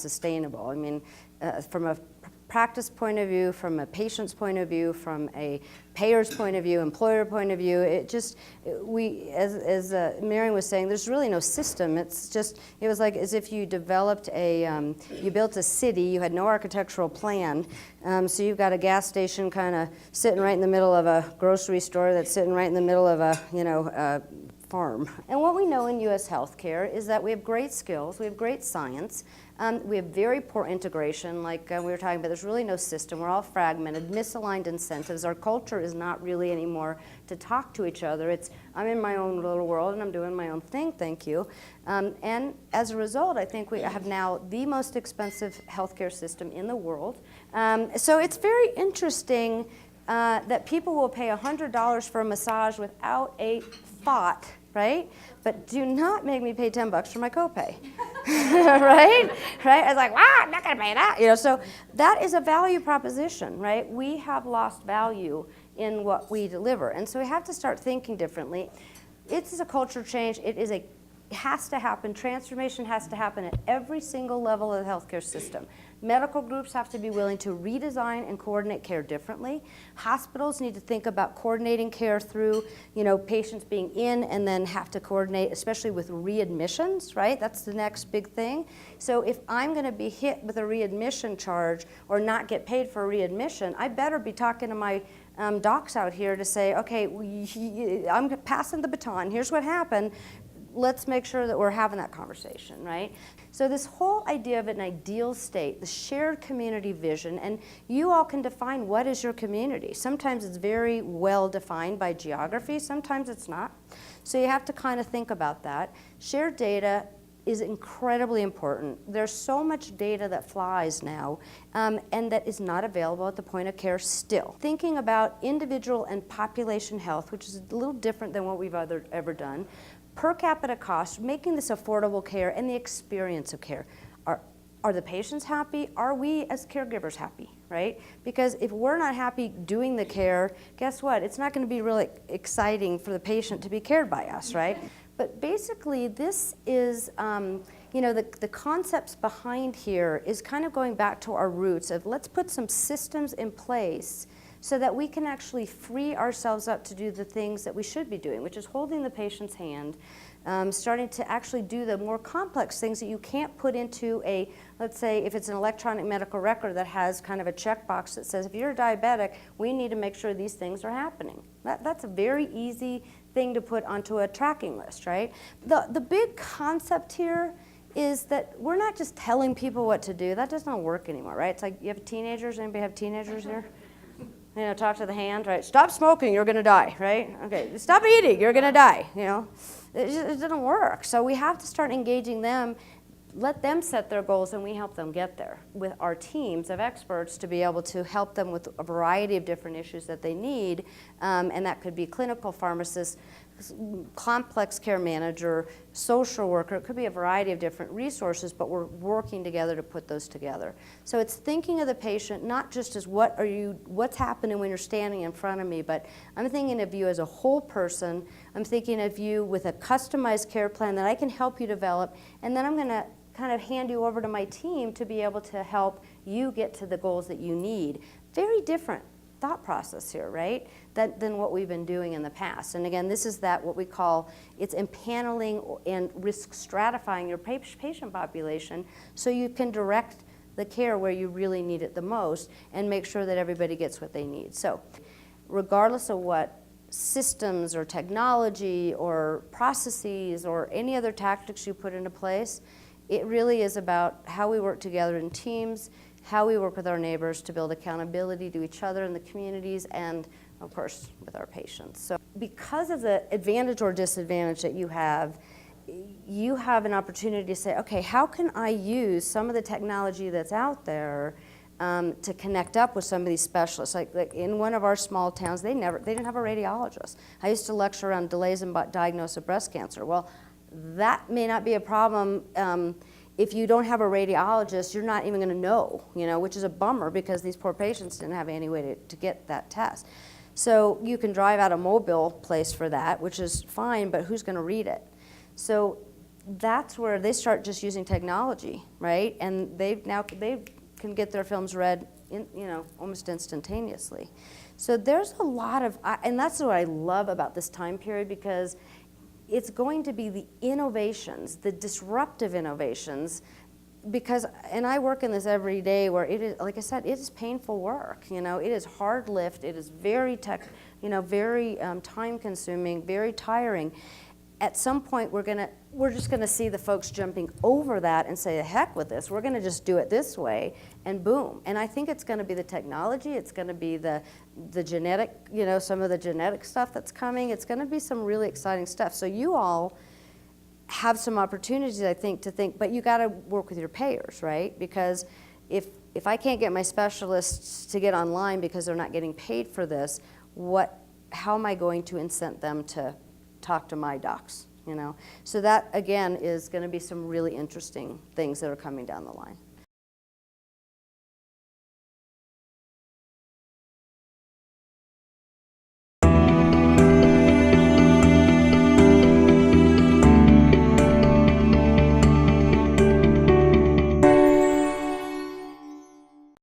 not sustainable. I mean, from a practice point of view, from a patient's point of view, from a payer's point of view, employer point of view, as Marion was saying, there's really no system. It's just, it was like as if you developed you built a city, you had no architectural plan, so you've got a gas station kind of sitting right in the middle of a grocery store that's sitting right in the middle of a farm. And what we know in U.S. healthcare is that we have great skills, we have great science, we have very poor integration, like we were talking about. There's really no system. We're all fragmented, misaligned incentives. Our culture is not really anymore to talk to each other. It's, I'm in my own little world and I'm doing my own thing, thank you. And as a result, I think we have now the most expensive healthcare system in the world. So it's very interesting that people will pay $100 for a massage without a thought, right? But do not make me pay $10 for my copay, right? Right? I was like, I'm not going to pay that. So that is a value proposition, right? We have lost value in what we deliver, and so we have to start thinking differently. It's a culture change. It has to happen. Transformation has to happen at every single level of the healthcare system. Medical groups have to be willing to redesign and coordinate care differently. Hospitals need to think about coordinating care through, patients being in and then have to coordinate, especially with readmissions, right? That's the next big thing. So if I'm going to be hit with a readmission charge or not get paid for a readmission, I better be talking to my docs out here to say, okay, I'm passing the baton. Here's what happened. Let's make sure that we're having that conversation, right? So this whole idea of an ideal state, the shared community vision, and you all can define what is your community. Sometimes it's very well defined by geography, sometimes it's not. So you have to kind of think about that. Shared data is incredibly important. There's so much data that flies now and that is not available at the point of care still. Thinking about individual and population health, which is a little different than what we've ever done. Per capita cost, making this affordable care and the experience of care. Are the patients happy? Are we as caregivers happy, right? Because if we're not happy doing the care, guess what? It's not going to be really exciting for the patient to be cared by us, right? But basically this is, the concepts behind here is kind of going back to our roots of let's put some systems in place so that we can actually free ourselves up to do the things that we should be doing, which is holding the patient's hand, starting to actually do the more complex things that you can't put into let's say if it's an electronic medical record that has kind of a checkbox that says, if you're diabetic, we need to make sure these things are happening. That's a very easy thing to put onto a tracking list, right? The big concept here is that we're not just telling people what to do. That does not work anymore, right? It's like you have teenagers. Anybody have teenagers here? Talk to the hand, right? Stop smoking, you're going to die, right? Okay, stop eating, you're going to die, It doesn't work. So we have to start engaging them, let them set their goals, and we help them get there with our teams of experts to be able to help them with a variety of different issues that they need, and that could be clinical pharmacists, complex care manager, social worker. It could be a variety of different resources, but we're working together to put those together. So it's thinking of the patient not just as what's happening when you're standing in front of me, but I'm thinking of you as a whole person. I'm thinking of you with a customized care plan that I can help you develop, and then I'm going to kind of hand you over to my team to be able to help you get to the goals that you need. Very different thought process here, right, than what we've been doing in the past. And again, this is what we call, it's empaneling and risk stratifying your patient population so you can direct the care where you really need it the most and make sure that everybody gets what they need. So regardless of what systems or technology or processes or any other tactics you put into place, it really is about how we work together in teams, how we work with our neighbors to build accountability to each other in the communities, and of course with our patients. So because of the advantage or disadvantage that you have an opportunity to say, okay, how can I use some of the technology that's out there to connect up with some of these specialists? Like in one of our small towns, they didn't have a radiologist. I used to lecture on delays in diagnosis of breast cancer. Well, that may not be a problem. If you don't have a radiologist, you're not even going to know, which is a bummer because these poor patients didn't have any way to get that test. So you can drive out a mobile place for that, which is fine, but who's going to read it? So that's where they start just using technology, right? And they can get their films read in, almost instantaneously. So there's a lot of, and that's what I love about this time period, because it's going to be the innovations, the disruptive innovations, because, and I work in this every day where it is, like I said, it is painful work, it is hard lift, it is very very time consuming, very tiring. At some point we're just gonna see the folks jumping over that and say, heck with this, we're gonna just do it this way, and boom. And I think it's gonna be the technology, it's gonna be the genetic, some of the genetic stuff that's coming, it's gonna be some really exciting stuff. So you all have some opportunities, I think, but you gotta work with your payers, right? Because if I can't get my specialists to get online because they're not getting paid for this, how am I going to incent them to talk to my docs, So that, again, is going to be some really interesting things that are coming down the line.